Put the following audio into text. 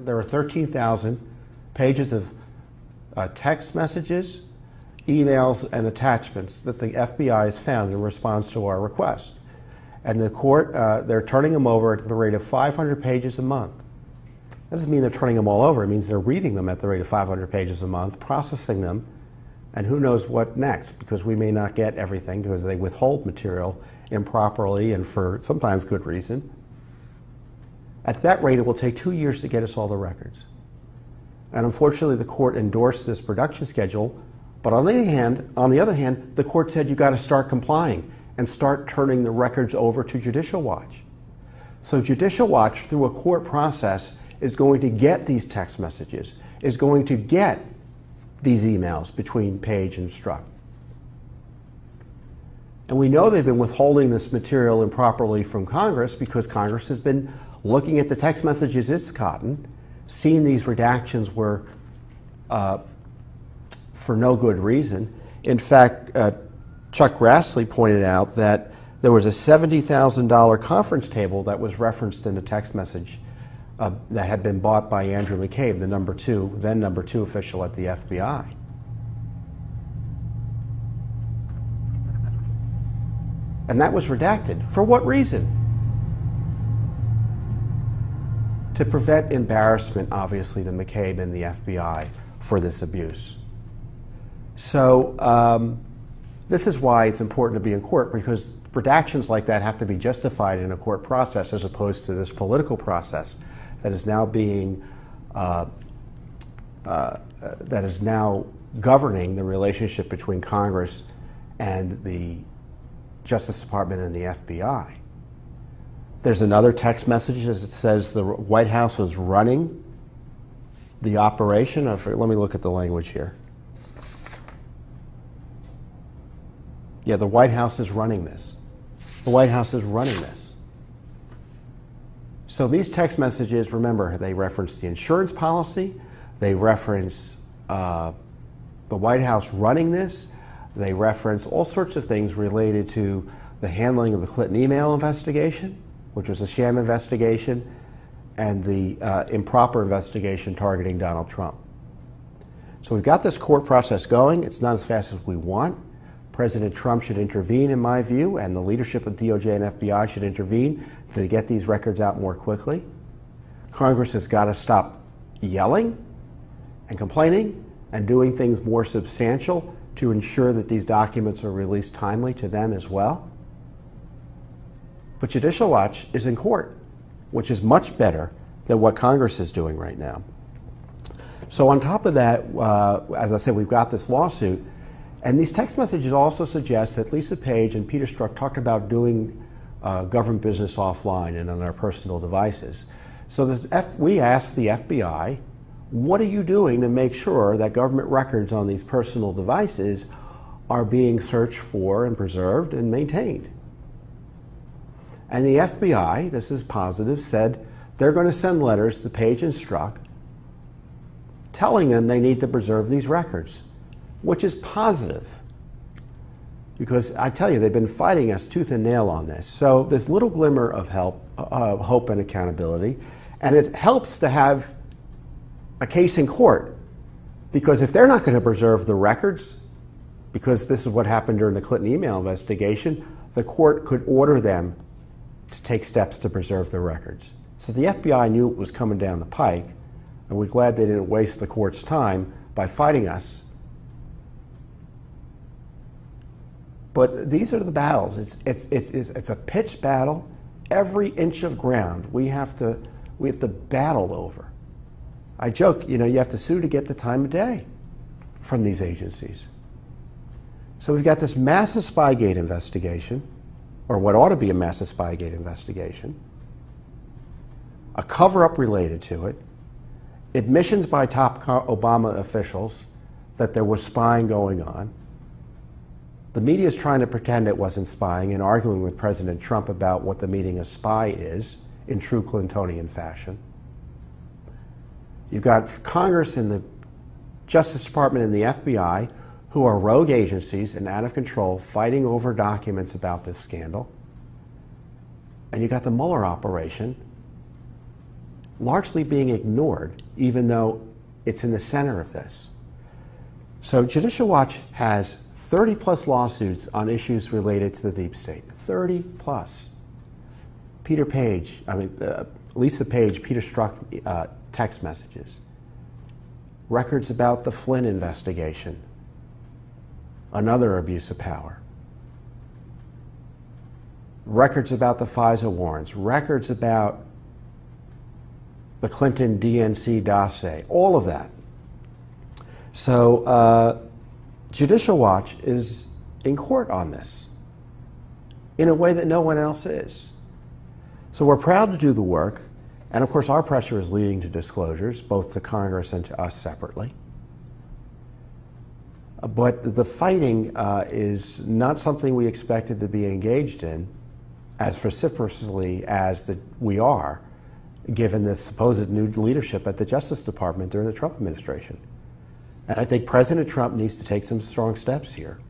There are 13,000 pages of text messages, emails, and attachments that the FBI has found in response to our request. And the court, they're turning them over at the rate of 500 pages a month. That doesn't mean they're turning them all over. It means they're reading them at the rate of 500 pages a month, processing them, and who knows what next, because we may not get everything because they withhold material improperly and for sometimes good reason. At that rate, it will take 2 years to get us all the records. And unfortunately, the court endorsed this production schedule, but on the other hand, the court said you got to start complying and start turning the records over to Judicial Watch. So Judicial Watch, through a court process, is going to get these text messages, is going to get these emails between Page and Strzok. And we know they've been withholding this material improperly from Congress because Congress has been looking at the text messages it's gotten, seeing these redactions were for no good reason. In fact, Chuck Grassley pointed out that there was a $70,000 conference table that was referenced in a text message that had been bought by Andrew McCabe, the then number two official at the FBI. And that was redacted. For what reason? To prevent embarrassment, obviously, to McCabe and the FBI for this abuse. So this is why it's important to be in court, because redactions like that have to be justified in a court process as opposed to this political process that is now being that is now governing the relationship between Congress and the Justice Department and the FBI. There's another text message that says the White House was running the operation of, let me look at the language here. Yeah, the White House is running this. The White House is running this. So these text messages, remember, they reference the insurance policy, they reference the White House running this, they reference all sorts of things related to the handling of the Clinton email investigation, which was a sham investigation, and the improper investigation targeting Donald Trump. So we've got this court process going. It's not as fast as we want. President Trump should intervene, in my view, and the leadership of DOJ and FBI should intervene to get these records out more quickly. Congress has got to stop yelling and complaining and doing things more substantial to ensure that these documents are released timely to them as well. But Judicial Watch is in court, which is much better than what Congress is doing right now. So on top of that, as I said, we've got this lawsuit, and these text messages also suggest that Lisa Page and Peter Strzok talked about doing government business offline and on our personal devices. So we asked the FBI, what are you doing to make sure that government records on these personal devices are being searched for and preserved and maintained? And the FBI, this is positive, said they're going to send letters to Page and Strzok telling them they need to preserve these records, which is positive. Because I tell you, they've been fighting us tooth and nail on this. So this little glimmer of hope and accountability, and it helps to have a case in court. Because if they're not going to preserve the records, because this is what happened during the Clinton email investigation, the court could order them to take steps to preserve the records. So the FBI knew it was coming down the pike, and we're glad they didn't waste the court's time by fighting us. But these are the battles. It's a pitched battle. Every inch of ground we have to battle over. I joke, you have to sue to get the time of day from these agencies. So we've got this massive Spygate investigation, or what ought to be a massive Spygate investigation, a cover-up related to it, admissions by top Obama officials that there was spying going on. The media is trying to pretend it wasn't spying and arguing with President Trump about what the meaning of spy is in true Clintonian fashion. You've got Congress and the Justice Department and the FBI, who are rogue agencies and out of control, fighting over documents about this scandal. And you got the Mueller operation, largely being ignored, even though it's in the center of this. So Judicial Watch has 30 plus lawsuits on issues related to the deep state. 30 plus. Lisa Page, Peter Strzok text messages. Records about the Flynn investigation. Another abuse of power. Records about the FISA warrants. Records about the Clinton DNC dossier. All of that. So Judicial Watch is in court on this in a way that no one else is. So we're proud to do the work, and of course our pressure is leading to disclosures, both to Congress and to us separately. But the fighting is not something we expected to be engaged in as vociferously as we are, given the supposed new leadership at the Justice Department during the Trump administration. And I think President Trump needs to take some strong steps here.